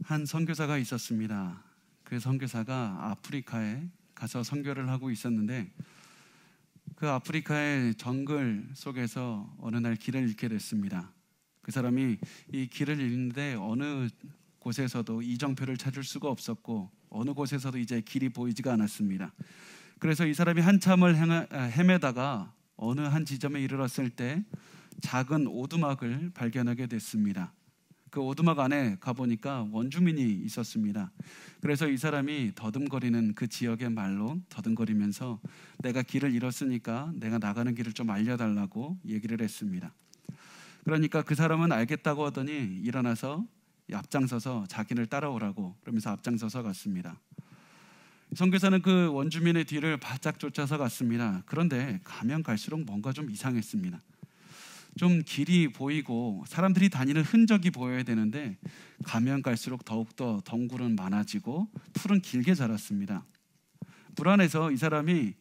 한 선교사가 있었습니다. 그 선교사가 아프리카에 가서 선교를 하고 있었는데 그 아프리카의 정글 속에서 어느 날 길을 잃게 됐습니다. 그 사람이 이 길을 잃는데 어느 곳에서도 이정표를 찾을 수가 없었고 어느 곳에서도 이제 길이 보이지가 않았습니다. 그래서 이 사람이 한참을 헤매다가 어느 한 지점에 이르렀을 때 작은 오두막을 발견하게 됐습니다. 그 오두막 안에 가보니까 원주민이 있었습니다. 그래서 이 사람이 더듬거리는 그 지역의 말로 더듬거리면서 내가 길을 잃었으니까 내가 나가는 길을 좀 알려달라고 얘기를 했습니다. 그러니까 그 사람은 알겠다고 하더니 일어나서 앞장서서 자기를 따라오라고 그러면서 앞장서서 갔습니다. 선교사는 그 원주민의 뒤를 바짝 쫓아서 갔습니다. 그런데 가면 갈수록 뭔가 좀 이상했습니다. 좀 길이 보이고 사람들이 다니는 흔적이 보여야 되는데 가면 갈수록 더욱더 덩굴은 많아지고 풀은 길게 자랐습니다. 불안해서 이 사람이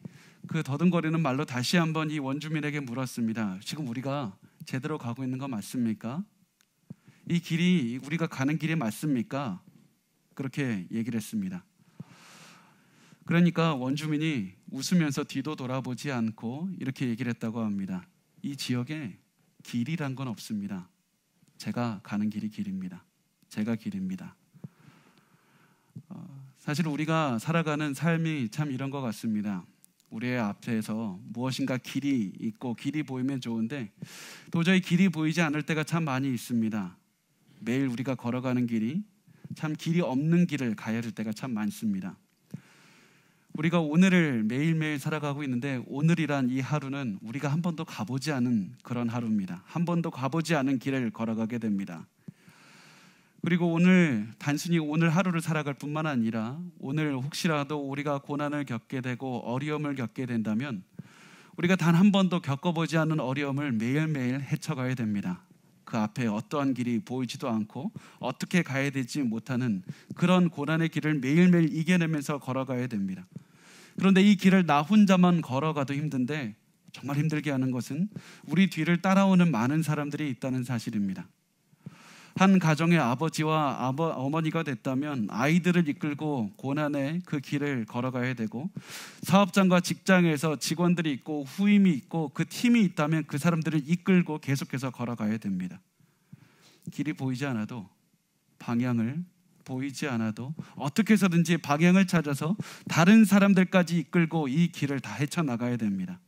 그 더듬거리는 말로 다시 한번 이 원주민에게 물었습니다. 지금 우리가 제대로 가고 있는 거 맞습니까? 이 길이 우리가 가는 길이 맞습니까? 그렇게 얘기를 했습니다. 그러니까 원주민이 웃으면서 뒤도 돌아보지 않고 이렇게 얘기를 했다고 합니다. 이 지역에 길이란 건 없습니다. 제가 가는 길이 길입니다. 제가 길입니다. 사실 우리가 살아가는 삶이 참 이런 것 같습니다. 우리의 앞에서 무엇인가 길이 있고 길이 보이면 좋은데 도저히 길이 보이지 않을 때가 참 많이 있습니다. 매일 우리가 걸어가는 길이 참 길이 없는 길을 가야 할 때가 참 많습니다. 우리가 오늘을 매일매일 살아가고 있는데 오늘이란 이 하루는 우리가 한 번도 가보지 않은 그런 하루입니다. 한 번도 가보지 않은 길을 걸어가게 됩니다. 그리고 오늘 단순히 오늘 하루를 살아갈 뿐만 아니라 오늘 혹시라도 우리가 고난을 겪게 되고 어려움을 겪게 된다면 우리가 단 한 번도 겪어보지 않은 어려움을 매일매일 헤쳐가야 됩니다. 그 앞에 어떠한 길이 보이지도 않고 어떻게 가야 되지 못하는 그런 고난의 길을 매일매일 이겨내면서 걸어가야 됩니다. 그런데 이 길을 나 혼자만 걸어가도 힘든데 정말 힘들게 하는 것은 우리 뒤를 따라오는 많은 사람들이 있다는 사실입니다. 한 가정의 아버지와 어머니가 됐다면 아이들을 이끌고 고난의 그 길을 걸어가야 되고 사업장과 직장에서 직원들이 있고 후임이 있고 그 팀이 있다면 그 사람들을 이끌고 계속해서 걸어가야 됩니다. 길이 보이지 않아도 방향을 보이지 않아도 어떻게 해서든지 방향을 찾아서 다른 사람들까지 이끌고 이 길을 다 헤쳐나가야 됩니다.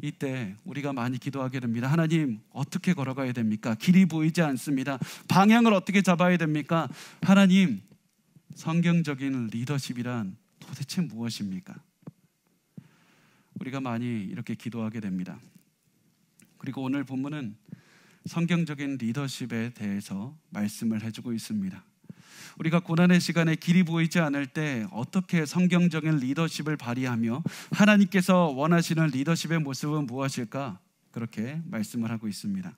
이때 우리가 많이 기도하게 됩니다. 하나님, 어떻게 걸어가야 됩니까? 길이 보이지 않습니다. 방향을 어떻게 잡아야 됩니까? 하나님, 성경적인 리더십이란 도대체 무엇입니까? 우리가 많이 이렇게 기도하게 됩니다. 그리고 오늘 본문은 성경적인 리더십에 대해서 말씀을 해주고 있습니다. 우리가 고난의 시간에 길이 보이지 않을 때 어떻게 성경적인 리더십을 발휘하며 하나님께서 원하시는 리더십의 모습은 무엇일까? 그렇게 말씀을 하고 있습니다.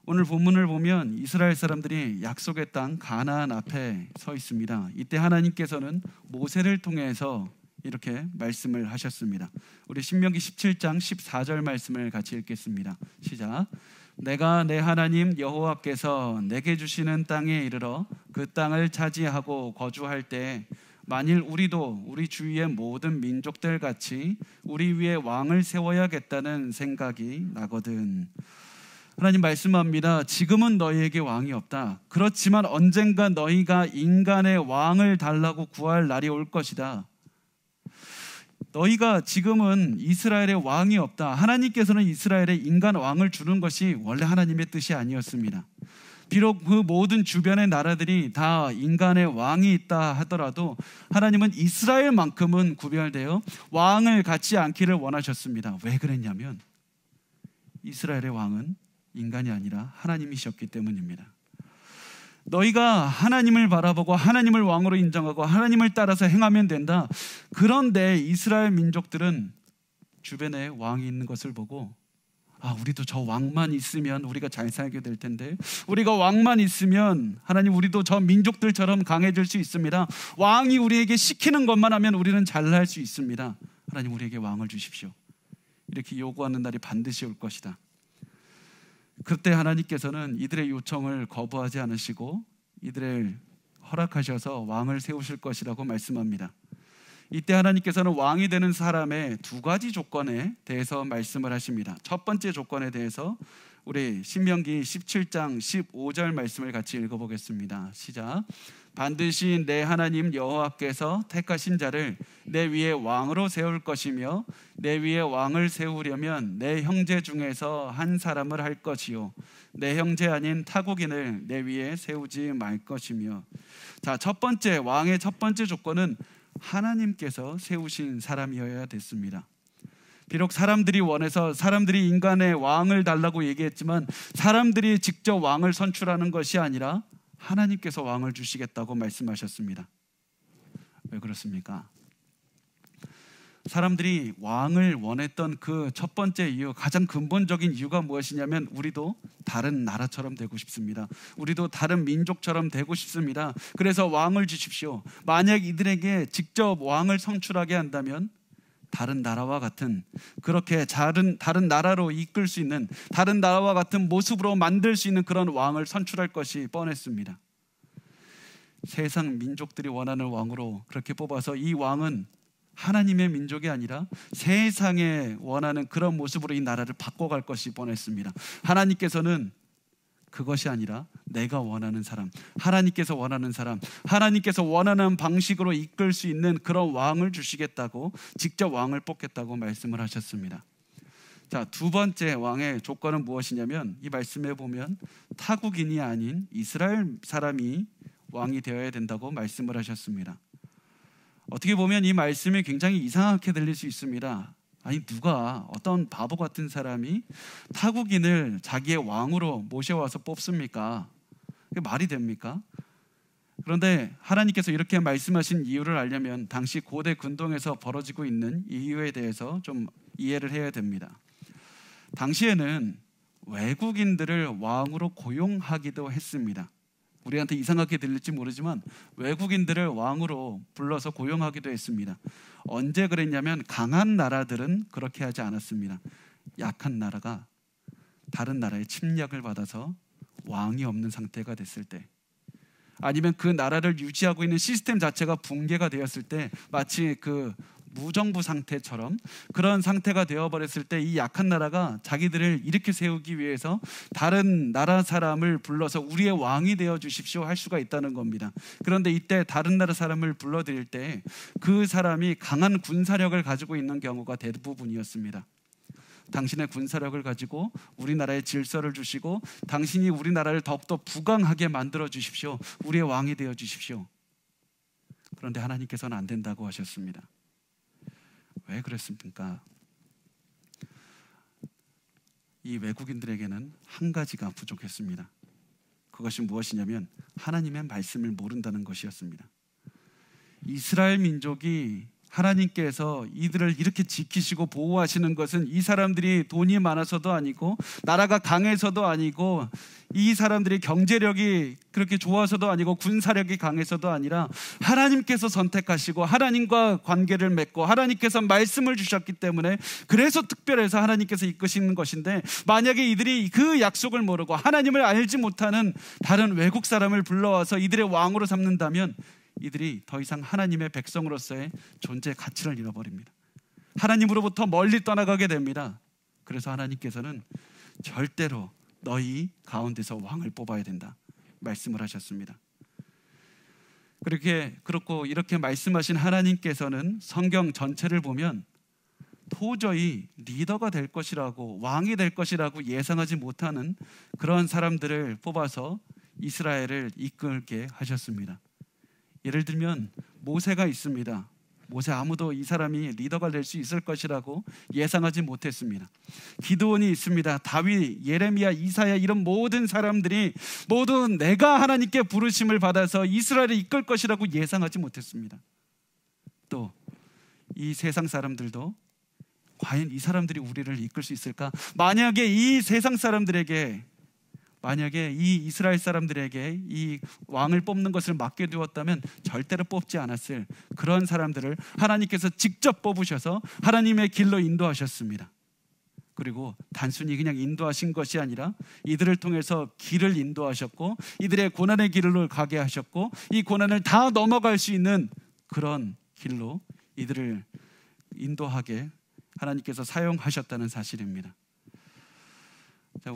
오늘 본문을 보면 이스라엘 사람들이 약속의 땅 가나안 앞에 서 있습니다. 이때 하나님께서는 모세를 통해서 이렇게 말씀을 하셨습니다. 우리 신명기 17장 14절 말씀을 같이 읽겠습니다. 시작. 내가 내 하나님 여호와께서 내게 주시는 땅에 이르러 그 땅을 차지하고 거주할 때 만일 우리도 우리 주위의 모든 민족들 같이 우리 위에 왕을 세워야겠다는 생각이 나거든. 하나님 말씀합니다. 지금은 너희에게 왕이 없다. 그렇지만 언젠가 너희가 인간의 왕을 달라고 구할 날이 올 것이다. 너희가 지금은 이스라엘의 왕이 없다. 하나님께서는 이스라엘에 인간 왕을 주는 것이 원래 하나님의 뜻이 아니었습니다. 비록 그 모든 주변의 나라들이 다 인간의 왕이 있다 하더라도 하나님은 이스라엘만큼은 구별되어 왕을 갖지 않기를 원하셨습니다. 왜 그랬냐면 이스라엘의 왕은 인간이 아니라 하나님이셨기 때문입니다. 너희가 하나님을 바라보고 하나님을 왕으로 인정하고 하나님을 따라서 행하면 된다. 그런데 이스라엘 민족들은 주변에 왕이 있는 것을 보고 우리도 저 왕만 있으면 우리가 잘 살게 될 텐데, 우리가 왕만 있으면 하나님 우리도 저 민족들처럼 강해질 수 있습니다. 왕이 우리에게 시키는 것만 하면 우리는 잘할 수 있습니다. 하나님 우리에게 왕을 주십시오. 이렇게 요구하는 날이 반드시 올 것이다. 그때 하나님께서는 이들의 요청을 거부하지 않으시고 이들을 허락하셔서 왕을 세우실 것이라고 말씀합니다. 이때 하나님께서는 왕이 되는 사람의 두 가지 조건에 대해서 말씀을 하십니다. 첫 번째 조건에 대해서 우리 신명기 17장 15절 말씀을 같이 읽어보겠습니다. 시작. 반드시 내 하나님 여호와께서 택하신 자를 내 위에 왕으로 세울 것이며 내 위에 왕을 세우려면 내 형제 중에서 한 사람을 할 것이요 내 형제 아닌 타국인을 내 위에 세우지 말 것이며. 자, 첫 번째 왕의 첫 번째 조건은 하나님께서 세우신 사람이어야 됐습니다. 비록 사람들이 원해서 사람들이 인간의 왕을 달라고 얘기했지만 사람들이 직접 왕을 선출하는 것이 아니라 하나님께서 왕을 주시겠다고 말씀하셨습니다. 왜 그렇습니까? 사람들이 왕을 원했던 그 첫 번째 이유, 가장 근본적인 이유가 무엇이냐면 우리도 다른 나라처럼 되고 싶습니다. 우리도 다른 민족처럼 되고 싶습니다. 그래서 왕을 주십시오. 만약 이들에게 직접 왕을 선출하게 한다면 다른 나라와 같은, 그렇게 다른 나라로 이끌 수 있는, 다른 나라와 같은 모습으로 만들 수 있는 그런 왕을 선출할 것이 뻔했습니다. 세상 민족들이 원하는 왕으로 그렇게 뽑아서 이 왕은 하나님의 민족이 아니라 세상에 원하는 그런 모습으로 이 나라를 바꿔갈 것이 뻔했습니다. 하나님께서는 그것이 아니라 내가 원하는 사람, 하나님께서 원하는 사람, 하나님께서 원하는 방식으로 이끌 수 있는 그런 왕을 주시겠다고, 직접 왕을 뽑겠다고 말씀을 하셨습니다. 자, 두 번째 왕의 조건은 무엇이냐면 이 말씀에 보면 타국인이 아닌 이스라엘 사람이 왕이 되어야 된다고 말씀을 하셨습니다. 어떻게 보면 이 말씀이 굉장히 이상하게 들릴 수 있습니다. 아니, 누가, 어떤 바보 같은 사람이 타국인을 자기의 왕으로 모셔와서 뽑습니까? 그게 말이 됩니까? 그런데 하나님께서 이렇게 말씀하신 이유를 알려면 당시 고대 근동에서 벌어지고 있는 이유에 대해서 좀 이해를 해야 됩니다. 당시에는 외국인들을 왕으로 고용하기도 했습니다. 우리한테 이상하게 들릴지 모르지만 외국인들을 왕으로 불러서 고용하기도 했습니다. 언제 그랬냐면 강한 나라들은 그렇게 하지 않았습니다. 약한 나라가 다른 나라의 침략을 받아서 왕이 없는 상태가 됐을 때, 아니면 그 나라를 유지하고 있는 시스템 자체가 붕괴가 되었을 때, 마치 그 무정부 상태처럼 그런 상태가 되어버렸을 때 이 약한 나라가 자기들을 일으켜 세우기 위해서 다른 나라 사람을 불러서 우리의 왕이 되어 주십시오 할 수가 있다는 겁니다. 그런데 이때 다른 나라 사람을 불러들일 때 그 사람이 강한 군사력을 가지고 있는 경우가 대부분이었습니다. 당신의 군사력을 가지고 우리나라에 질서를 주시고 당신이 우리나라를 더욱더 부강하게 만들어 주십시오, 우리의 왕이 되어 주십시오. 그런데 하나님께서는 안 된다고 하셨습니다. 왜 그랬습니까? 이 외국인들에게는 한 가지가 부족했습니다. 그것이 무엇이냐면 하나님의 말씀을 모른다는 것이었습니다. 이스라엘 민족이 하나님께서 이들을 이렇게 지키시고 보호하시는 것은 이 사람들이 돈이 많아서도 아니고 나라가 강해서도 아니고 이 사람들이 경제력이 그렇게 좋아서도 아니고 군사력이 강해서도 아니라 하나님께서 선택하시고 하나님과 관계를 맺고 하나님께서 말씀을 주셨기 때문에, 그래서 특별해서 하나님께서 이끄시는 것인데, 만약에 이들이 그 약속을 모르고 하나님을 알지 못하는 다른 외국 사람을 불러와서 이들의 왕으로 삼는다면 이들이 더 이상 하나님의 백성으로서의 존재 가치를 잃어버립니다. 하나님으로부터 멀리 떠나가게 됩니다. 그래서 하나님께서는 절대로 너희 가운데서 왕을 뽑아야 된다 말씀을 하셨습니다. 그렇고 이렇게 말씀하신 하나님께서는 성경 전체를 보면 도저히 리더가 될 것이라고, 왕이 될 것이라고 예상하지 못하는 그런 사람들을 뽑아서 이스라엘을 이끌게 하셨습니다. 예를 들면 모세가 있습니다. 모세, 아무도 이 사람이 리더가 될 수 있을 것이라고 예상하지 못했습니다. 기드온이 있습니다. 다윗, 예레미야, 이사야, 이런 모든 사람들이 모두 내가 하나님께 부르심을 받아서 이스라엘을 이끌 것이라고 예상하지 못했습니다. 또 이 세상 사람들도 과연 이 사람들이 우리를 이끌 수 있을까? 만약에 이 세상 사람들에게, 만약에 이 이스라엘 사람들에게 이 왕을 뽑는 것을 맡겨 두었다면 절대로 뽑지 않았을 그런 사람들을 하나님께서 직접 뽑으셔서 하나님의 길로 인도하셨습니다. 그리고 단순히 그냥 인도하신 것이 아니라 이들을 통해서 길을 인도하셨고 이들의 고난의 길로 가게 하셨고 이 고난을 다 넘어갈 수 있는 그런 길로 이들을 인도하게 하나님께서 사용하셨다는 사실입니다. 자,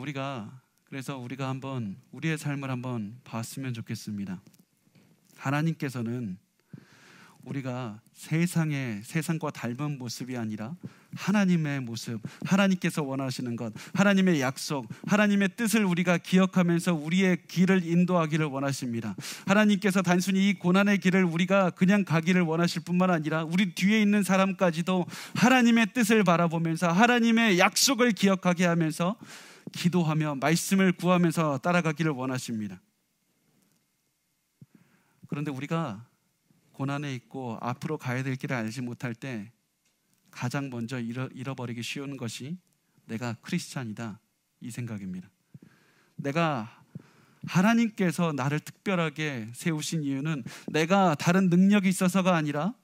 그래서 우리가 한번 우리의 삶을 한번 봤으면 좋겠습니다. 하나님께서는 우리가 세상과 닮은 모습이 아니라 하나님의 모습, 하나님께서 원하시는 것, 하나님의 약속, 하나님의 뜻을 우리가 기억하면서 우리의 길을 인도하기를 원하십니다. 하나님께서 단순히 이 고난의 길을 우리가 그냥 가기를 원하실 뿐만 아니라 우리 뒤에 있는 사람까지도 하나님의 뜻을 바라보면서 하나님의 약속을 기억하게 하면서 기도하며 말씀을 구하면서 따라가기를 원하십니다. 그런데 우리가 고난에 있고 앞으로 가야 될 길을 알지 못할 때 가장 먼저 잃어버리기 쉬운 것이 내가 크리스찬이다, 이 생각입니다. 내가 하나님께서 나를 특별하게 세우신 이유는 내가 다른 능력이 있어서가 아니라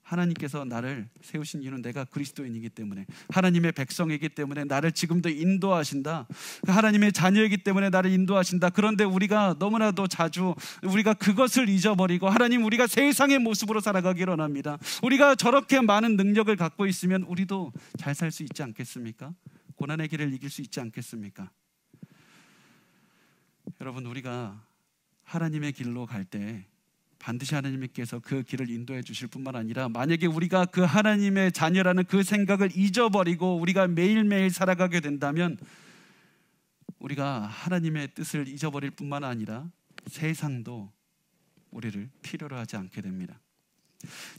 하나님께서 나를 세우신 이유는 내가 그리스도인이기 때문에, 하나님의 백성이기 때문에 나를 지금도 인도하신다. 하나님의 자녀이기 때문에 나를 인도하신다. 그런데 우리가 너무나도 자주 우리가 그것을 잊어버리고 하나님, 우리가 세상의 모습으로 살아가기를 원합니다. 우리가 저렇게 많은 능력을 갖고 있으면 우리도 잘 살 수 있지 않겠습니까? 고난의 길을 이길 수 있지 않겠습니까? 여러분, 우리가 하나님의 길로 갈 때 반드시 하나님께서 그 길을 인도해 주실 뿐만 아니라 만약에 우리가 그 하나님의 자녀라는 그 생각을 잊어버리고 우리가 매일매일 살아가게 된다면 우리가 하나님의 뜻을 잊어버릴 뿐만 아니라 세상도 우리를 필요로 하지 않게 됩니다.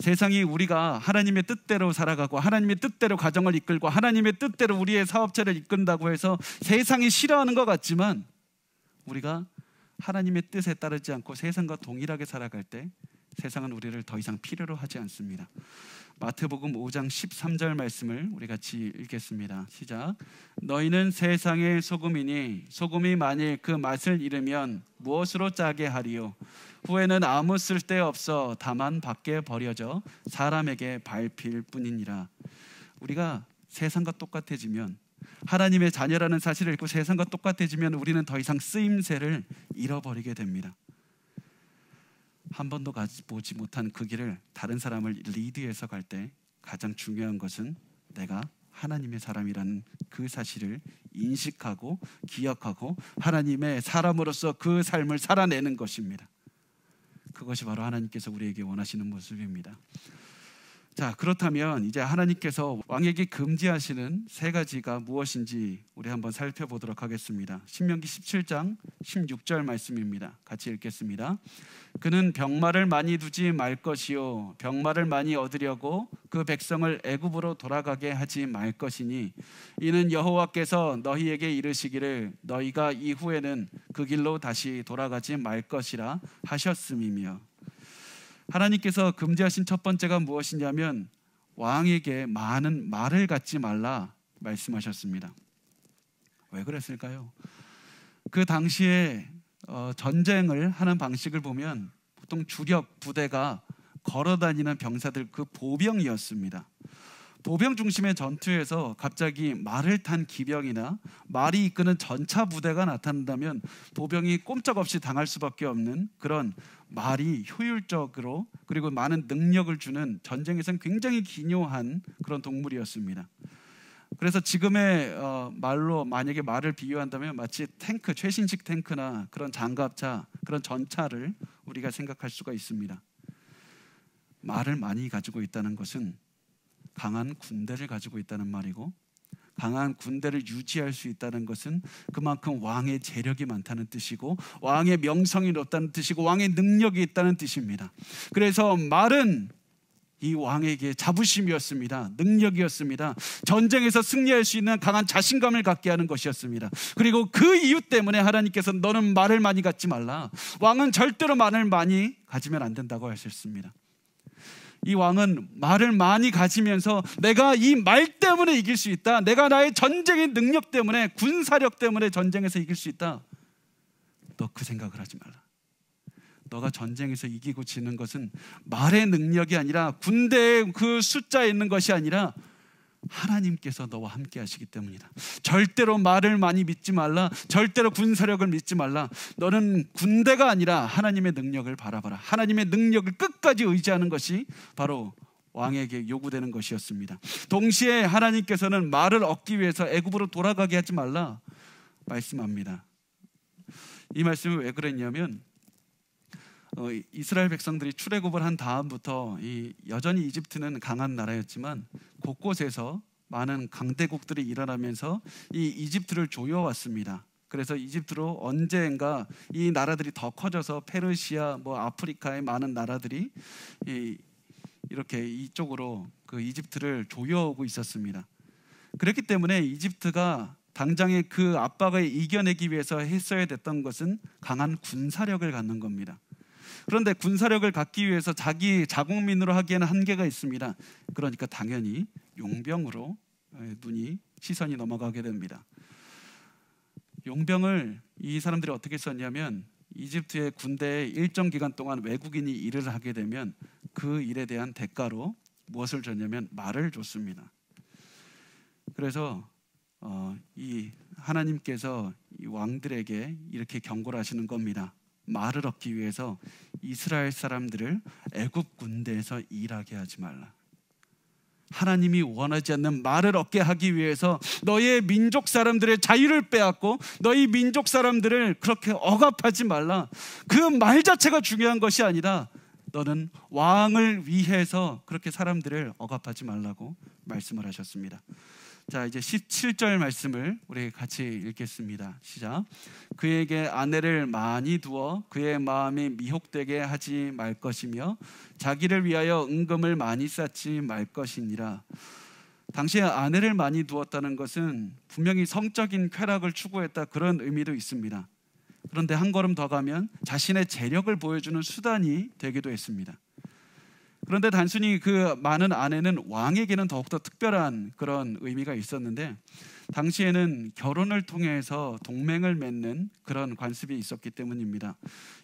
세상이 우리가 하나님의 뜻대로 살아가고 하나님의 뜻대로 가정을 이끌고 하나님의 뜻대로 우리의 사업체를 이끈다고 해서 세상이 싫어하는 것 같지만 우리가 하나님의 뜻에 따르지 않고 세상과 동일하게 살아갈 때 세상은 우리를 더 이상 필요로 하지 않습니다. 마태복음 5장 13절 말씀을 우리 같이 읽겠습니다. 시작. 너희는 세상의 소금이니 소금이 만일 그 맛을 잃으면 무엇으로 짜게 하리요? 후에는 아무 쓸데 없어 다만 밖에 버려져 사람에게 밟힐 뿐이니라. 우리가 세상과 똑같아지면, 하나님의 자녀라는 사실을 읽고 세상과 똑같아지면 우리는 더 이상 쓰임새를 잃어버리게 됩니다. 한 번도 가보지 못한 그 길을 다른 사람을 리드해서 갈 때 가장 중요한 것은 내가 하나님의 사람이라는 그 사실을 인식하고 기억하고 하나님의 사람으로서 그 삶을 살아내는 것입니다. 그것이 바로 하나님께서 우리에게 원하시는 모습입니다. 자, 그렇다면 이제 하나님께서 왕에게 금지하시는 세 가지가 무엇인지 우리 한번 살펴보도록 하겠습니다. 신명기 17장 16절 말씀입니다. 같이 읽겠습니다. 그는 병마를 많이 두지 말 것이요 병마를 많이 얻으려고 그 백성을 애굽으로 돌아가게 하지 말 것이니 이는 여호와께서 너희에게 이르시기를 너희가 이후에는 그 길로 다시 돌아가지 말 것이라 하셨음이며, 하나님께서 금지하신 첫 번째가 무엇이냐면 왕에게 많은 말을 갖지 말라 말씀하셨습니다. 왜 그랬을까요? 그 당시에 전쟁을 하는 방식을 보면 보통 주력 부대가 걸어다니는 병사들, 그 보병이었습니다. 보병 중심의 전투에서 갑자기 말을 탄 기병이나 말이 이끄는 전차 부대가 나타난다면 보병이 꼼짝없이 당할 수밖에 없는 그런 말이 효율적으로 그리고 많은 능력을 주는 전쟁에서는 굉장히 기묘한 그런 동물이었습니다. 그래서 지금의 말로 만약에 말을 비유한다면 마치 탱크, 최신식 탱크나 그런 장갑차, 그런 전차를 우리가 생각할 수가 있습니다. 말을 많이 가지고 있다는 것은 강한 군대를 가지고 있다는 말이고, 강한 군대를 유지할 수 있다는 것은 그만큼 왕의 재력이 많다는 뜻이고 왕의 명성이 높다는 뜻이고 왕의 능력이 있다는 뜻입니다. 그래서 말은 이 왕에게 자부심이었습니다. 능력이었습니다. 전쟁에서 승리할 수 있는 강한 자신감을 갖게 하는 것이었습니다. 그리고 그 이유 때문에 하나님께서 너는 말을 많이 갖지 말라, 왕은 절대로 말을 많이 가지면 안 된다고 하셨습니다. 이 왕은 말을 많이 가지면서 내가 이 말 때문에 이길 수 있다, 내가 나의 전쟁의 능력 때문에, 군사력 때문에 전쟁에서 이길 수 있다, 너 그 생각을 하지 말라. 너가 전쟁에서 이기고 지는 것은 말의 능력이 아니라 군대의 그 숫자에 있는 것이 아니라 하나님께서 너와 함께 하시기 때문이다. 절대로 말을 많이 믿지 말라. 절대로 군사력을 믿지 말라. 너는 군대가 아니라 하나님의 능력을 바라봐라. 하나님의 능력을 끝까지 의지하는 것이 바로 왕에게 요구되는 것이었습니다. 동시에 하나님께서는 말을 얻기 위해서 애굽으로 돌아가게 하지 말라 말씀합니다. 이 말씀이 왜 그랬냐면 이스라엘 백성들이 출애굽을 한 다음부터 여전히 이집트는 강한 나라였지만 곳곳에서 많은 강대국들이 일어나면서 이 이집트를 조여왔습니다. 그래서 이집트로 언젠가 이 나라들이 더 커져서 페르시아, 아프리카의 많은 나라들이 이렇게 이쪽으로 그 이집트를 조여오고 있었습니다. 그렇기 때문에 이집트가 당장의 그 압박을 이겨내기 위해서 했어야 됐던 것은 강한 군사력을 갖는 겁니다. 그런데 군사력을 갖기 위해서 자기 자국민으로 하기에는 한계가 있습니다. 그러니까 당연히 용병으로 시선이 넘어가게 됩니다. 용병을 이 사람들이 어떻게 썼냐면 이집트의 군대에 일정 기간 동안 외국인이 일을 하게 되면 그 일에 대한 대가로 무엇을 줬냐면 말을 줬습니다. 그래서 이 하나님께서 이 왕들에게 이렇게 경고를 하시는 겁니다. 말을 얻기 위해서 이스라엘 사람들을 애굽 군대에서 일하게 하지 말라. 하나님이 원하지 않는 말을 얻게 하기 위해서 너의 민족 사람들의 자유를 빼앗고 너희 민족 사람들을 그렇게 억압하지 말라. 그 말 자체가 중요한 것이 아니라 너는 왕을 위해서 그렇게 사람들을 억압하지 말라고 말씀을 하셨습니다. 자, 이제 17절 말씀을 우리 같이 읽겠습니다. 시작. 그에게 아내를 많이 두어 그의 마음이 미혹되게 하지 말 것이며 자기를 위하여 은금을 많이 쌓지 말 것이니라. 당시에 아내를 많이 두었다는 것은 분명히 성적인 쾌락을 추구했다, 그런 의미도 있습니다. 그런데 한 걸음 더 가면 자신의 재력을 보여주는 수단이 되기도 했습니다. 그런데 단순히 그 많은 아내는 왕에게는 더욱더 특별한 그런 의미가 있었는데, 당시에는 결혼을 통해서 동맹을 맺는 그런 관습이 있었기 때문입니다.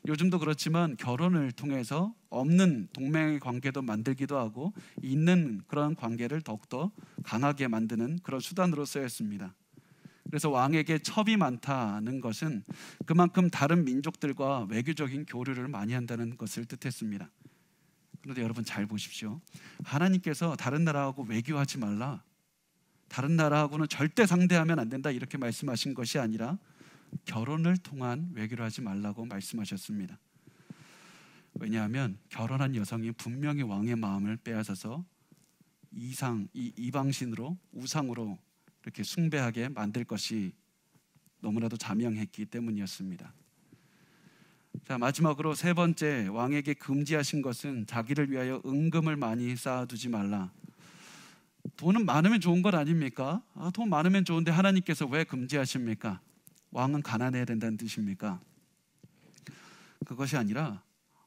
요즘도 그렇지만 결혼을 통해서 없는 동맹의 관계도 만들기도 하고 있는 그런 관계를 더욱더 강하게 만드는 그런 수단으로 쓰였습니다. 그래서 왕에게 첩이 많다는 것은 그만큼 다른 민족들과 외교적인 교류를 많이 한다는 것을 뜻했습니다. 그런데 여러분 잘 보십시오. 하나님께서 다른 나라하고 외교하지 말라, 다른 나라하고는 절대 상대하면 안 된다, 이렇게 말씀하신 것이 아니라 결혼을 통한 외교를 하지 말라고 말씀하셨습니다. 왜냐하면 결혼한 여성이 분명히 왕의 마음을 빼앗아서 이방신으로, 우상으로 이렇게 숭배하게 만들 것이 너무나도 자명했기 때문이었습니다. 자, 마지막으로 세 번째, 왕에게 금지하신 것은 자기를 위하여 은금을 많이 쌓아두지 말라. 돈은 많으면 좋은 것 아닙니까? 돈 많으면 좋은데 하나님께서 왜 금지하십니까? 왕은 가난해야 된다는 뜻입니까? 그것이 아니라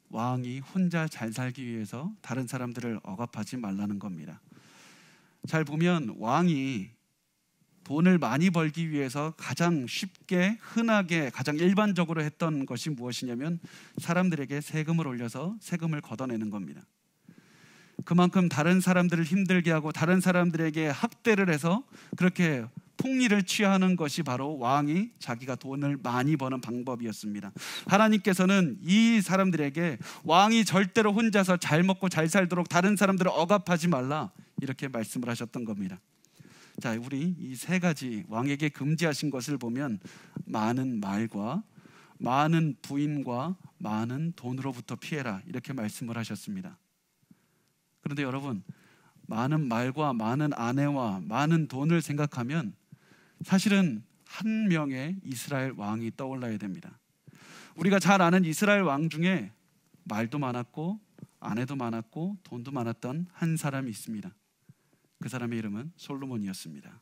왕이 혼자 잘 살기 위해서 다른 사람들을 억압하지 말라는 겁니다. 잘 보면 왕이 돈을 많이 벌기 위해서 가장 쉽게, 흔하게, 가장 일반적으로 했던 것이 무엇이냐면 사람들에게 세금을 올려서 세금을 걷어내는 겁니다. 그만큼 다른 사람들을 힘들게 하고 다른 사람들에게 학대를 해서 그렇게 폭리를 취하는 것이 바로 왕이 자기가 돈을 많이 버는 방법이었습니다. 하나님께서는 이 사람들에게 왕이 절대로 혼자서 잘 먹고 잘 살도록 다른 사람들을 억압하지 말라, 이렇게 말씀을 하셨던 겁니다. 자, 우리 이 세 가지 왕에게 금지하신 것을 보면 많은 말과 많은 부인과 많은 돈으로부터 피해라, 이렇게 말씀을 하셨습니다. 그런데 여러분, 많은 말과 많은 아내와 많은 돈을 생각하면 사실은 한 명의 이스라엘 왕이 떠올라야 됩니다. 우리가 잘 아는 이스라엘 왕 중에 말도 많았고 아내도 많았고 돈도 많았던 한 사람이 있습니다. 그 사람의 이름은 솔로몬이었습니다.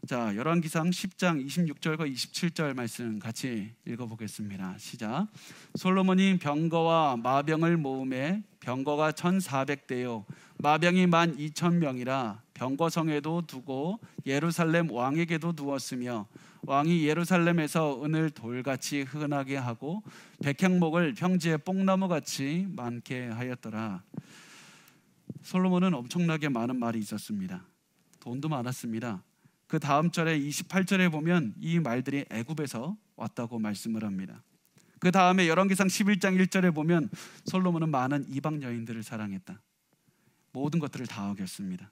자, 열왕기상 10장 26절과 27절 말씀 같이 읽어보겠습니다. 시작. 솔로몬이 병거와 마병을 모음에 병거가 1,400대요 마병이 12,000명이라 병거성에도 두고 예루살렘 왕에게도 두었으며 왕이 예루살렘에서 은을 돌같이 흔하게 하고 백향목을 평지에 뽕나무같이 많게 하였더라. 솔로몬은 엄청나게 많은 말이 있었습니다. 돈도 많았습니다. 그 다음 절에 28절에 보면 이 말들이 애굽에서 왔다고 말씀을 합니다. 그 다음에 열왕기상 11장 1절에 보면 솔로몬은 많은 이방 여인들을 사랑했다. 모든 것들을 다 어겼습니다.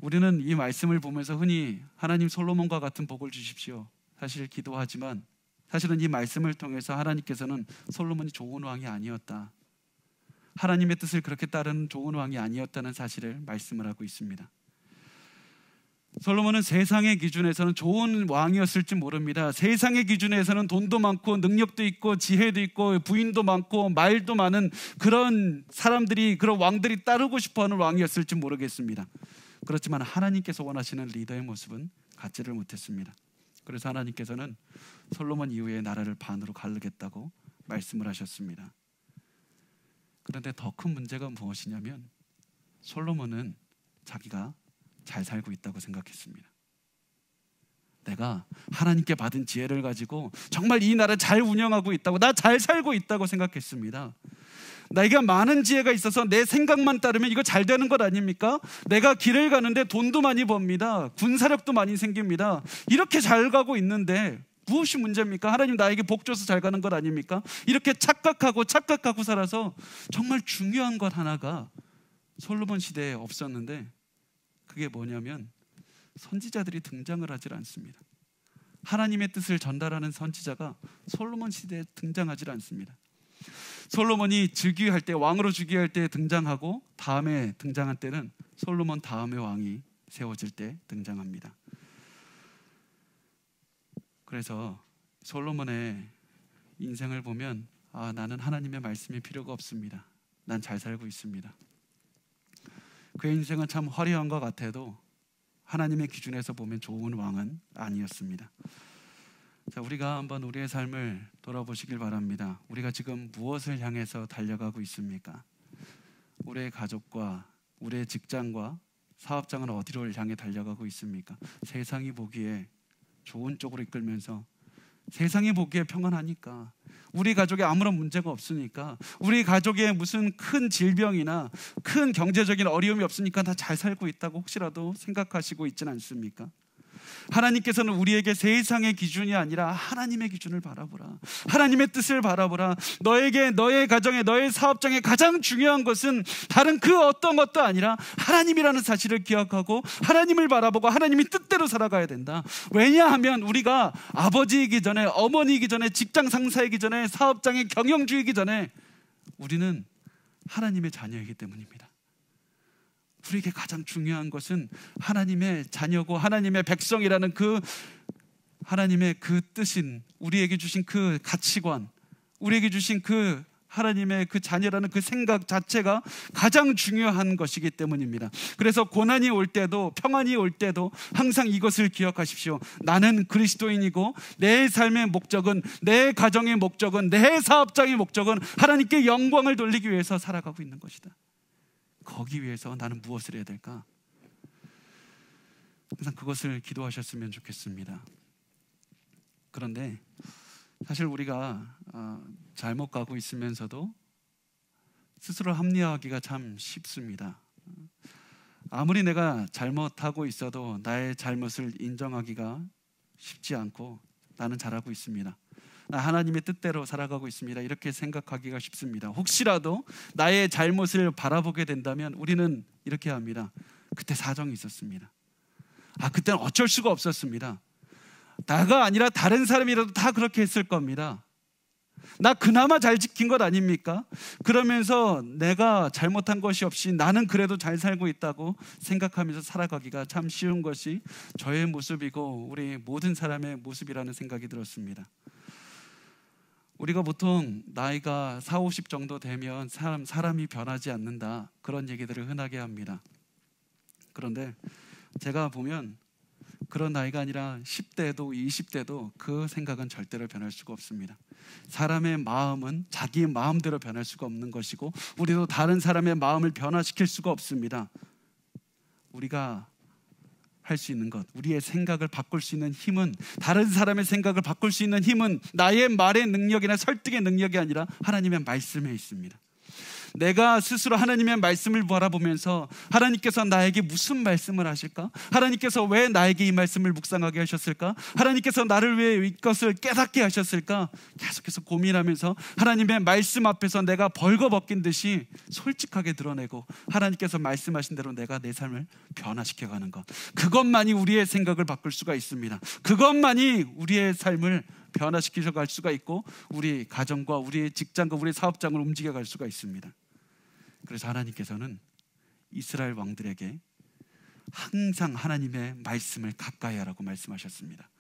우리는 이 말씀을 보면서 흔히 하나님 솔로몬과 같은 복을 주십시오, 사실 기도하지만 사실은 이 말씀을 통해서 하나님께서는 솔로몬이 좋은 왕이 아니었다, 하나님의 뜻을 그렇게 따르는 좋은 왕이 아니었다는 사실을 말씀을 하고 있습니다. 솔로몬은 세상의 기준에서는 좋은 왕이었을지 모릅니다. 세상의 기준에서는 돈도 많고 능력도 있고 지혜도 있고 부인도 많고 말도 많은 그런 사람들이, 그런 왕들이 따르고 싶어하는 왕이었을지 모르겠습니다. 그렇지만 하나님께서 원하시는 리더의 모습은 갖지를 못했습니다. 그래서 하나님께서는 솔로몬 이후에 나라를 반으로 가르겠다고 말씀을 하셨습니다. 그런데 더 큰 문제가 무엇이냐면 솔로몬은 자기가 잘 살고 있다고 생각했습니다. 내가 하나님께 받은 지혜를 가지고 정말 이 나라 잘 운영하고 있다고, 나 잘 살고 있다고 생각했습니다. 나에게 많은 지혜가 있어서 내 생각만 따르면 이거 잘 되는 것 아닙니까? 내가 길을 가는데 돈도 많이 법니다. 군사력도 많이 생깁니다. 이렇게 잘 가고 있는데 무엇이 문제입니까? 하나님 나에게 복 줘서 잘 가는 것 아닙니까? 이렇게 착각하고 살아서 정말 중요한 것 하나가 솔로몬 시대에 없었는데, 그게 뭐냐면 선지자들이 등장을 하질 않습니다. 하나님의 뜻을 전달하는 선지자가 솔로몬 시대에 등장하질 않습니다. 솔로몬이 즉위할 때, 왕으로 즉위할 때 등장하고, 다음에 등장한 때는 솔로몬 다음의 왕이 세워질 때 등장합니다. 그래서 솔로몬의 인생을 보면 나는 하나님의 말씀이 필요가 없습니다. 난 잘 살고 있습니다. 그의 인생은 참 화려한 것 같아도 하나님의 기준에서 보면 좋은 왕은 아니었습니다. 자, 우리가 한번 우리의 삶을 돌아보시길 바랍니다. 우리가 지금 무엇을 향해서 달려가고 있습니까? 우리의 가족과 우리의 직장과 사업장은 어디로 향해 달려가고 있습니까? 세상이 보기에 좋은 쪽으로 이끌면서, 세상이 보기에 평안하니까, 우리 가족에 아무런 문제가 없으니까, 우리 가족에 무슨 큰 질병이나 큰 경제적인 어려움이 없으니까 다 잘 살고 있다고 혹시라도 생각하시고 있지는 않습니까? 하나님께서는 우리에게 세상의 기준이 아니라 하나님의 기준을 바라보라, 하나님의 뜻을 바라보라. 너에게, 너의 가정에, 너의 사업장에 가장 중요한 것은 다른 그 어떤 것도 아니라 하나님이라는 사실을 기억하고 하나님을 바라보고 하나님의 뜻대로 살아가야 된다. 왜냐하면 우리가 아버지이기 전에, 어머니이기 전에, 직장 상사이기 전에, 사업장의 경영주이기 전에 우리는 하나님의 자녀이기 때문입니다. 우리에게 가장 중요한 것은 하나님의 자녀고 하나님의 백성이라는 그 하나님의 그 뜻인, 우리에게 주신 그 가치관, 우리에게 주신 그 하나님의 그 자녀라는 그 생각 자체가 가장 중요한 것이기 때문입니다. 그래서 고난이 올 때도, 평안이 올 때도 항상 이것을 기억하십시오. 나는 그리스도인이고 내 삶의 목적은, 내 가정의 목적은, 내 사업장의 목적은 하나님께 영광을 돌리기 위해서 살아가고 있는 것이다. 거기 위해서 나는 무엇을 해야 될까? 항상 그것을 기도하셨으면 좋겠습니다. 그런데 사실 우리가 잘못 가고 있으면서도 스스로 합리화하기가 참 쉽습니다. 아무리 내가 잘못하고 있어도 나의 잘못을 인정하기가 쉽지 않고, 나는 잘하고 있습니다, 나 하나님의 뜻대로 살아가고 있습니다, 이렇게 생각하기가 쉽습니다. 혹시라도 나의 잘못을 바라보게 된다면 우리는 이렇게 합니다. 그때 사정이 있었습니다. 그때는 어쩔 수가 없었습니다. 나가 아니라 다른 사람이라도 다 그렇게 했을 겁니다. 나 그나마 잘 지킨 것 아닙니까? 그러면서 내가 잘못한 것이 없이 나는 그래도 잘 살고 있다고 생각하면서 살아가기가 참 쉬운 것이 저의 모습이고 우리 모든 사람의 모습이라는 생각이 들었습니다. 우리가 보통 나이가 40, 50 정도 되면 사람이 변하지 않는다, 그런 얘기들을 흔하게 합니다. 그런데 제가 보면 그런 나이가 아니라 10대도 20대도 그 생각은 절대로 변할 수가 없습니다. 사람의 마음은 자기의 마음대로 변할 수가 없는 것이고, 우리도 다른 사람의 마음을 변화시킬 수가 없습니다. 우리가 할 수 있는 것, 우리의 생각을 바꿀 수 있는 힘은, 다른 사람의 생각을 바꿀 수 있는 힘은 나의 말의 능력이나 설득의 능력이 아니라 하나님의 말씀에 있습니다. 내가 스스로 하나님의 말씀을 바라보면서 하나님께서 나에게 무슨 말씀을 하실까? 하나님께서 왜 나에게 이 말씀을 묵상하게 하셨을까? 하나님께서 나를 왜 이것을 깨닫게 하셨을까? 계속해서 고민하면서 하나님의 말씀 앞에서 내가 벌거벗긴 듯이 솔직하게 드러내고 하나님께서 말씀하신 대로 내가 내 삶을 변화시켜가는 것, 그것만이 우리의 생각을 바꿀 수가 있습니다. 그것만이 우리의 삶을 변화시켜 갈 수가 있고 우리 가정과 우리의 직장과 우리의 사업장을 움직여 갈 수가 있습니다. 그래서 하나님께서는 이스라엘 왕들에게 항상 하나님의 말씀을 가까이 하라고 말씀하셨습니다.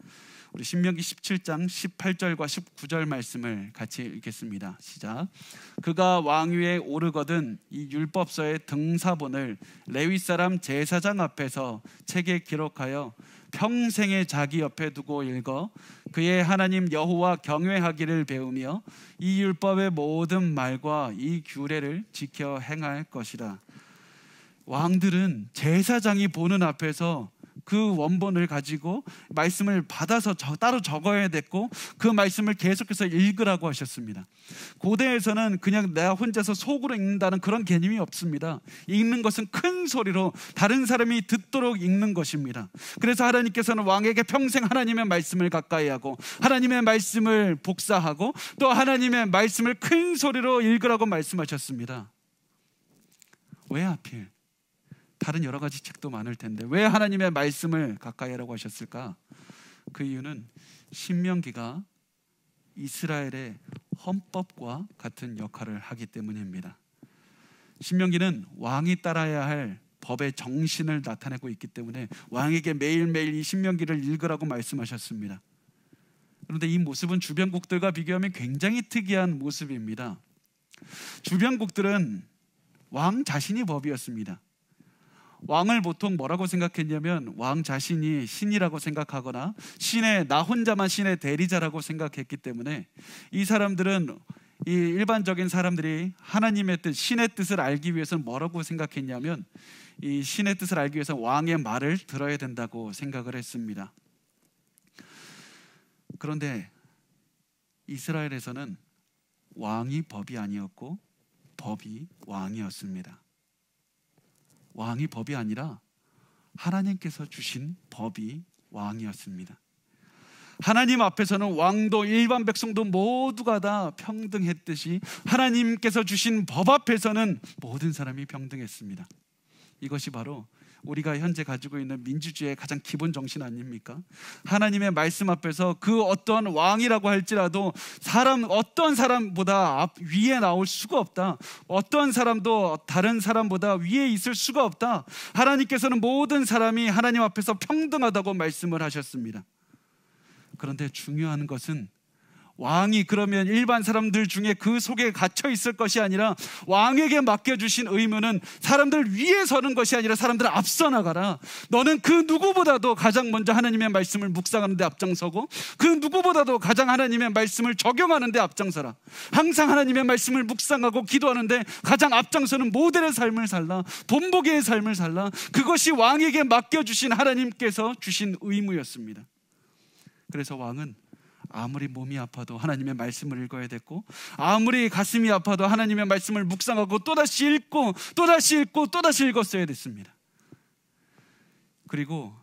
우리 신명기 17장 18절과 19절 말씀을 같이 읽겠습니다. 시작. 그가 왕위에 오르거든 이 율법서의 등사본을 레위 사람 제사장 앞에서 책에 기록하여 평생에 자기 옆에 두고 읽어 그의 하나님 여호와 경외하기를 배우며 이 율법의 모든 말과 이 규례를 지켜 행할 것이라. 왕들은 제사장이 보는 앞에서 그 원본을 가지고 말씀을 받아서 따로 적어야 됐고 그 말씀을 계속해서 읽으라고 하셨습니다. 고대에서는 그냥 내가 혼자서 속으로 읽는다는 그런 개념이 없습니다. 읽는 것은 큰 소리로 다른 사람이 듣도록 읽는 것입니다. 그래서 하나님께서는 왕에게 평생 하나님의 말씀을 가까이 하고 하나님의 말씀을 복사하고 또 하나님의 말씀을 큰 소리로 읽으라고 말씀하셨습니다. 왜 하필? 다른 여러 가지 책도 많을 텐데 왜 하나님의 말씀을 가까이 하라고 하셨을까? 그 이유는 신명기가 이스라엘의 헌법과 같은 역할을 하기 때문입니다. 신명기는 왕이 따라야 할 법의 정신을 나타내고 있기 때문에 왕에게 매일매일 이 신명기를 읽으라고 말씀하셨습니다. 그런데 이 모습은 주변국들과 비교하면 굉장히 특이한 모습입니다. 주변국들은 왕 자신이 법이었습니다. 왕을 보통 뭐라고 생각했냐면 왕 자신이 신이라고 생각하거나 나 혼자만 신의 대리자라고 생각했기 때문에 이 사람들은 이 일반적인 사람들이 하나님의 뜻, 신의 뜻을 알기 위해서는 뭐라고 생각했냐면 이 신의 뜻을 알기 위해서 왕의 말을 들어야 된다고 생각을 했습니다. 그런데 이스라엘에서는 왕이 법이 아니었고 법이 왕이었습니다. 왕이 법이 아니라 하나님께서 주신 법이 왕이었습니다. 하나님 앞에서는 왕도 일반 백성도 모두가 다 평등했듯이 하나님께서 주신 법 앞에서는 모든 사람이 평등했습니다. 이것이 바로 우리가 현재 가지고 있는 민주주의의 가장 기본 정신 아닙니까? 하나님의 말씀 앞에서 그 어떤 왕이라고 할지라도 어떤 사람보다 위에 나올 수가 없다. 어떤 사람도 다른 사람보다 위에 있을 수가 없다. 하나님께서는 모든 사람이 하나님 앞에서 평등하다고 말씀을 하셨습니다. 그런데 중요한 것은 왕이 그러면 일반 사람들 중에 그 속에 갇혀 있을 것이 아니라 왕에게 맡겨주신 의무는 사람들 위에 서는 것이 아니라 사람들을 앞서 나가라. 너는 그 누구보다도 가장 먼저 하나님의 말씀을 묵상하는 데 앞장서고 그 누구보다도 가장 하나님의 말씀을 적용하는 데 앞장서라. 항상 하나님의 말씀을 묵상하고 기도하는데 가장 앞장서는 모델의 삶을 살라. 본보기의 삶을 살라. 그것이 왕에게 맡겨주신 하나님께서 주신 의무였습니다. 그래서 왕은 아무리 몸이 아파도 하나님의 말씀을 읽어야 됐고 아무리 가슴이 아파도 하나님의 말씀을 묵상하고 또다시 읽고 또다시 읽고 또다시 읽었어야 됐습니다. 그리고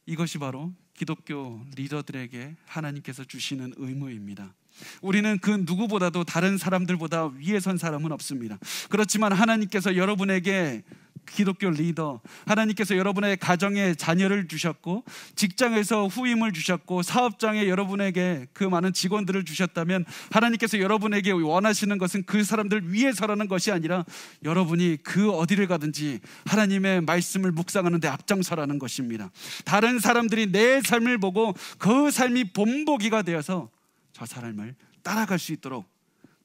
이것이 바로 기독교 리더들에게 하나님께서 주시는 의무입니다. 우리는 그 누구보다도 다른 사람들보다 위에 선 사람은 없습니다. 그렇지만 하나님께서 여러분에게 기독교 리더, 하나님께서 여러분의 가정에 자녀를 주셨고 직장에서 후임을 주셨고 사업장에 여러분에게 그 많은 직원들을 주셨다면 하나님께서 여러분에게 원하시는 것은 그 사람들 위에 서라는 것이 아니라 여러분이 그 어디를 가든지 하나님의 말씀을 묵상하는 데 앞장서라는 것입니다. 다른 사람들이 내 삶을 보고 그 삶이 본보기가 되어서 저 사람을 따라갈 수 있도록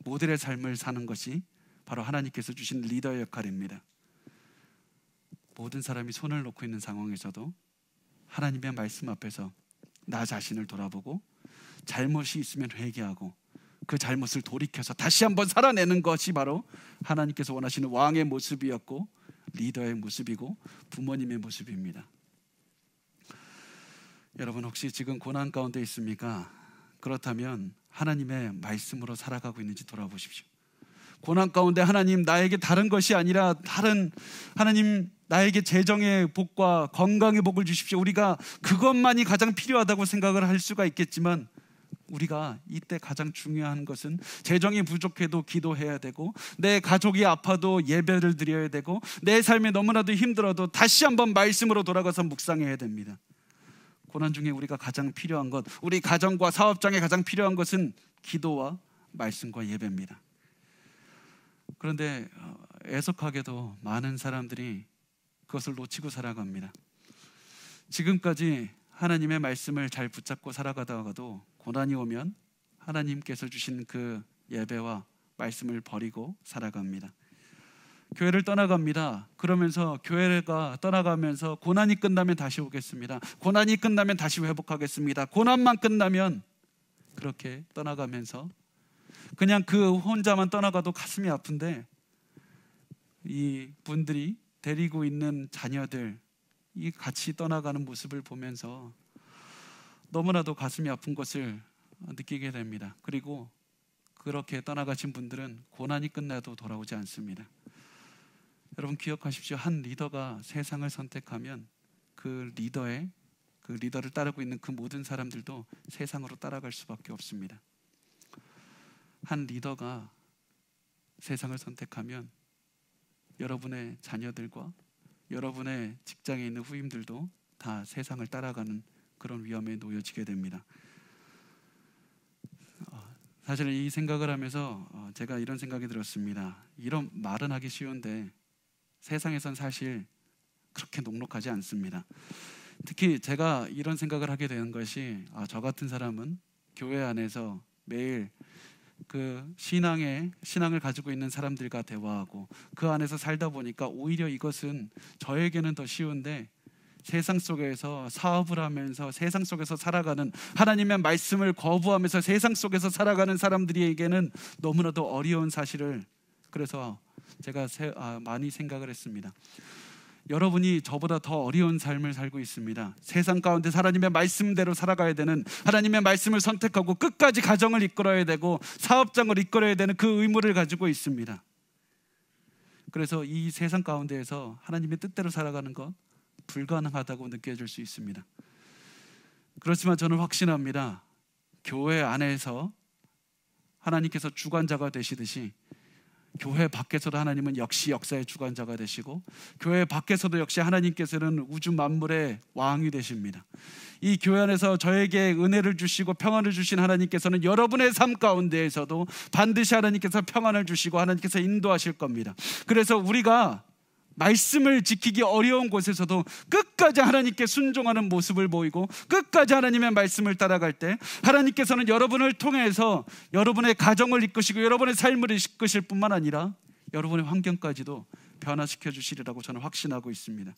모델의 삶을 사는 것이 바로 하나님께서 주신 리더의 역할입니다. 모든 사람이 손을 놓고 있는 상황에서도 하나님의 말씀 앞에서 나 자신을 돌아보고 잘못이 있으면 회개하고 그 잘못을 돌이켜서 다시 한번 살아내는 것이 바로 하나님께서 원하시는 왕의 모습이었고 리더의 모습이고 부모님의 모습입니다. 여러분 혹시 지금 고난 가운데 있습니까? 그렇다면 하나님의 말씀으로 살아가고 있는지 돌아보십시오. 고난 가운데 하나님 나에게 다른 것이 아니라 다른 하나님 나에게 재정의 복과 건강의 복을 주십시오. 우리가 그것만이 가장 필요하다고 생각을 할 수가 있겠지만 우리가 이때 가장 중요한 것은 재정이 부족해도 기도해야 되고 내 가족이 아파도 예배를 드려야 되고 내 삶이 너무나도 힘들어도 다시 한번 말씀으로 돌아가서 묵상해야 됩니다. 고난 중에 우리가 가장 필요한 것, 우리 가정과 사업장에 가장 필요한 것은 기도와 말씀과 예배입니다. 그런데 애석하게도 많은 사람들이 그것을 놓치고 살아갑니다. 지금까지 하나님의 말씀을 잘 붙잡고 살아가다가도 고난이 오면 하나님께서 주신 그 예배와 말씀을 버리고 살아갑니다. 교회를 떠나갑니다. 그러면서 교회가 떠나가면서 고난이 끝나면 다시 오겠습니다. 고난이 끝나면 다시 회복하겠습니다. 고난만 끝나면 그렇게 떠나가면서 그냥 그 혼자만 떠나가도 가슴이 아픈데 이 분들이 데리고 있는 자녀들 이 같이 떠나가는 모습을 보면서 너무나도 가슴이 아픈 것을 느끼게 됩니다. 그리고 그렇게 떠나가신 분들은 고난이 끝나도 돌아오지 않습니다. 여러분 기억하십시오. 한 리더가 세상을 선택하면 그 리더를 따르고 있는 그 모든 사람들도 세상으로 따라갈 수밖에 없습니다. 한 리더가 세상을 선택하면 여러분의 자녀들과 여러분의 직장에 있는 후임들도 다 세상을 따라가는 그런 위험에 놓여지게 됩니다. 사실 이 생각을 하면서 제가 이런 생각이 들었습니다. 이런 말은 하기 쉬운데 세상에선 사실 그렇게 녹록하지 않습니다. 특히 제가 이런 생각을 하게 되는 것이 저 같은 사람은 교회 안에서 매일 그 신앙을 가지고 있는 사람들과 대화하고 그 안에서 살다 보니까 오히려 이것은 저에게는 더 쉬운데 세상 속에서 사업을 하면서 세상 속에서 살아가는 하나님의 말씀을 거부하면서 세상 속에서 살아가는 사람들에게는 너무나도 어려운 사실을 그래서 제가 많이 생각을 했습니다. 여러분이 저보다 더 어려운 삶을 살고 있습니다. 세상 가운데 하나님의 말씀대로 살아가야 되는 하나님의 말씀을 선택하고 끝까지 가정을 이끌어야 되고 사업장을 이끌어야 되는 그 의무를 가지고 있습니다. 그래서 이 세상 가운데에서 하나님의 뜻대로 살아가는 것 불가능하다고 느껴질 수 있습니다. 그렇지만 저는 확신합니다. 교회 안에서 하나님께서 주관자가 되시듯이 교회 밖에서도 하나님은 역시 역사의 주관자가 되시고 교회 밖에서도 역시 하나님께서는 우주 만물의 왕이 되십니다. 이 교회 안에서 저에게 은혜를 주시고 평안을 주신 하나님께서는 여러분의 삶 가운데에서도 반드시 하나님께서 평안을 주시고 하나님께서 인도하실 겁니다. 그래서 우리가 말씀을 지키기 어려운 곳에서도 끝까지 하나님께 순종하는 모습을 보이고 끝까지 하나님의 말씀을 따라갈 때 하나님께서는 여러분을 통해서 여러분의 가정을 이끄시고 여러분의 삶을 이끄실 뿐만 아니라 여러분의 환경까지도 변화시켜 주시리라고 저는 확신하고 있습니다.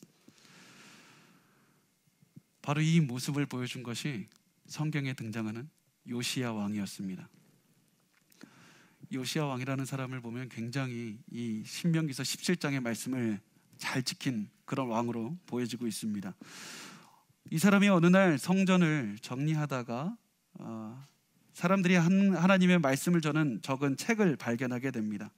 바로 이 모습을 보여준 것이 성경에 등장하는 요시야 왕이었습니다. 요시야 왕이라는 사람을 보면 굉장히 이 신명기서 17장의 말씀을 잘 지킨 그런 왕으로 보여지고 있습니다. 이 사람이 어느 날 성전을 정리하다가 사람들이 하나님의 말씀을 적은 책을 발견하게 됩니다.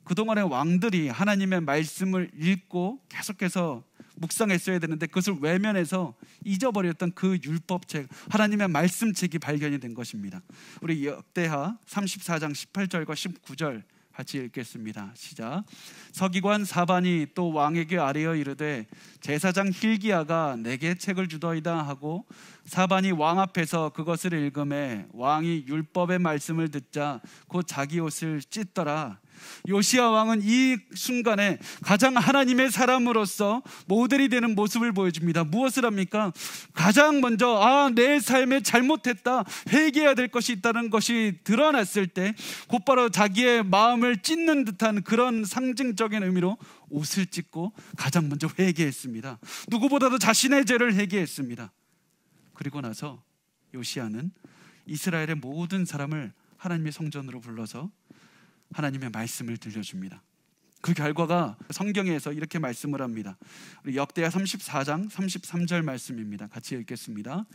그동안의 왕들이 하나님의 말씀을 읽고 계속해서 묵상했어야 되는데 그것을 외면해서 잊어버렸던 그 율법책, 하나님의 말씀책이 발견이 된 것입니다. 우리 역대하 34장 18절과 19절 같이 읽겠습니다. 시작. 서기관 사반이 또 왕에게 아뢰어 이르되 제사장 hil기야가 내게 책을 주더이다 하고 사반이 왕 앞에서 그것을 읽음에 왕이 율법의 말씀을 듣자 곧 자기 옷을 찢더라. 요시야 왕은 이 순간에 가장 하나님의 사람으로서 모델이 되는 모습을 보여줍니다. 무엇을 합니까? 가장 먼저 내 삶에 잘못했다, 회개해야 될 것이 있다는 것이 드러났을 때 곧바로 자기의 마음을 찢는 듯한 그런 상징적인 의미로 옷을 찢고 가장 먼저 회개했습니다. 누구보다도 자신의 죄를 회개했습니다. 그리고 나서 요시야는 이스라엘의 모든 사람을 하나님의 성전으로 불러서 하나님의 말씀을 들려줍니다. 그 결과가 성경에서 이렇게 말씀을 합니다. 우리 역대하 34장 33절 말씀입니다. 같이 읽겠습니다.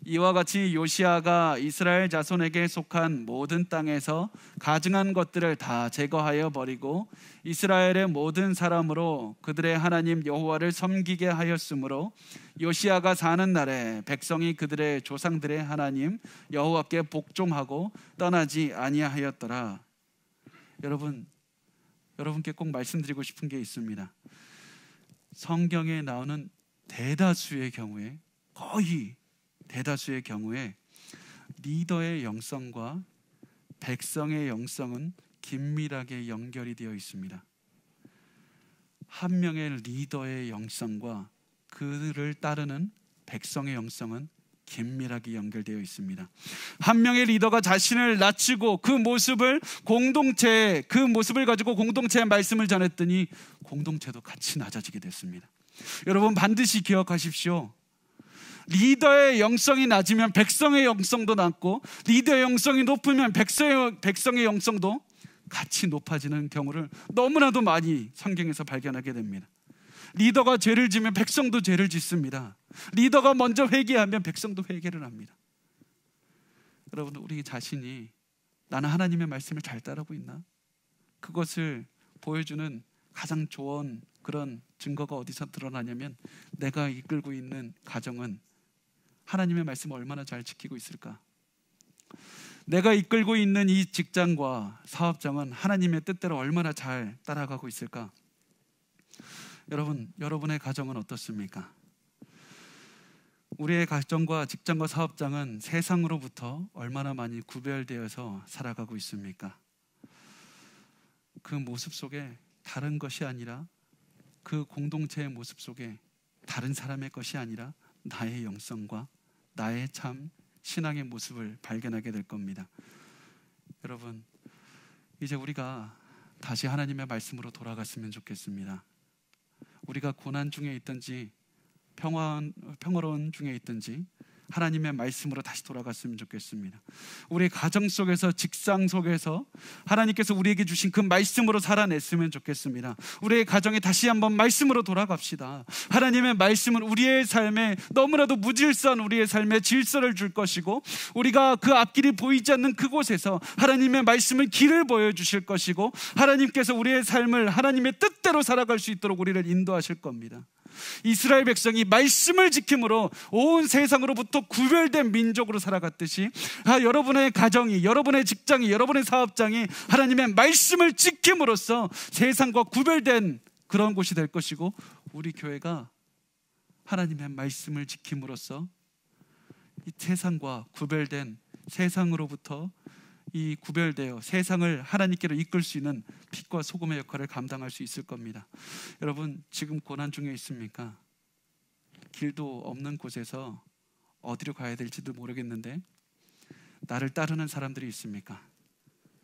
이와 같이 요시아가 이스라엘 자손에게 속한 모든 땅에서 가증한 것들을 다 제거하여 버리고 이스라엘의 모든 사람으로 그들의 하나님 여호와를 섬기게 하였으므로 요시아가 사는 날에 백성이 그들의 조상들의 하나님 여호와께 복종하고 떠나지 아니하였더라. 여러분께 꼭 말씀드리고 싶은 게 있습니다. 성경에 나오는 대다수의 경우에, 거의 대다수의 경우에 리더의 영성과 백성의 영성은 긴밀하게 연결이 되어 있습니다. 한 명의 리더의 영성과 그를 따르는 백성의 영성은 긴밀하게 연결되어 있습니다. 한 명의 리더가 자신을 낮추고 그 모습을 가지고 공동체에 말씀을 전했더니 공동체도 같이 낮아지게 됐습니다. 여러분 반드시 기억하십시오. 리더의 영성이 낮으면 백성의 영성도 낮고, 리더의 영성이 높으면 백성의 영성도 같이 높아지는 경우를 너무나도 많이 성경에서 발견하게 됩니다. 리더가 죄를 지면 백성도 죄를 짓습니다. 리더가 먼저 회개하면 백성도 회개를 합니다. 여러분, 우리 자신이 나는 하나님의 말씀을 잘 따르고 있나? 그것을 보여주는 가장 좋은 그런 증거가 어디서 드러나냐면, 내가 이끌고 있는 가정은 하나님의 말씀을 얼마나 잘 지키고 있을까? 내가 이끌고 있는 이 직장과 사업장은 하나님의 뜻대로 얼마나 잘 따라가고 있을까? 여러분의 가정은 어떻습니까? 우리의 가정과 직장과 사업장은 세상으로부터 얼마나 많이 구별되어서 살아가고 있습니까? 그 모습 속에 다른 것이 아니라, 그 공동체의 모습 속에 다른 사람의 것이 아니라 나의 영성과 나의 참 신앙의 모습을 발견하게 될 겁니다. 여러분, 이제 우리가 다시 하나님의 말씀으로 돌아갔으면 좋겠습니다. 우리가 고난 중에 있든지 평화로운 중에 있든지 하나님의 말씀으로 다시 돌아갔으면 좋겠습니다. 우리 가정 속에서, 직장 속에서 하나님께서 우리에게 주신 그 말씀으로 살아냈으면 좋겠습니다. 우리의 가정에 다시 한번 말씀으로 돌아갑시다. 하나님의 말씀은 우리의 삶에 너무나도 무질서한 우리의 삶에 질서를 줄 것이고, 우리가 그 앞길이 보이지 않는 그곳에서 하나님의 말씀은 길을 보여주실 것이고, 하나님께서 우리의 삶을 하나님의 뜻대로 살아갈 수 있도록 우리를 인도하실 겁니다. 이스라엘 백성이 말씀을 지킴으로 온 세상으로부터 구별된 민족으로 살아갔듯이, 여러분의 가정이, 여러분의 직장이, 여러분의 사업장이 하나님의 말씀을 지킴으로써 세상과 구별된 그런 곳이 될 것이고, 우리 교회가 하나님의 말씀을 지킴으로써 이 세상과 구별된, 세상으로부터 이 구별되어 세상을 하나님께로 이끌 수 있는 빛과 소금의 역할을 감당할 수 있을 겁니다. 여러분, 지금 고난 중에 있습니까? 길도 없는 곳에서 어디로 가야 될지도 모르겠는데 나를 따르는 사람들이 있습니까?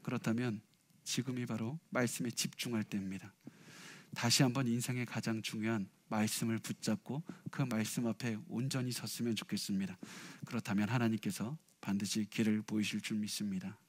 그렇다면 지금이 바로 말씀에 집중할 때입니다. 다시 한번 인생의 가장 중요한 말씀을 붙잡고 그 말씀 앞에 온전히 섰으면 좋겠습니다. 그렇다면 하나님께서 반드시 길을 보이실 줄 믿습니다.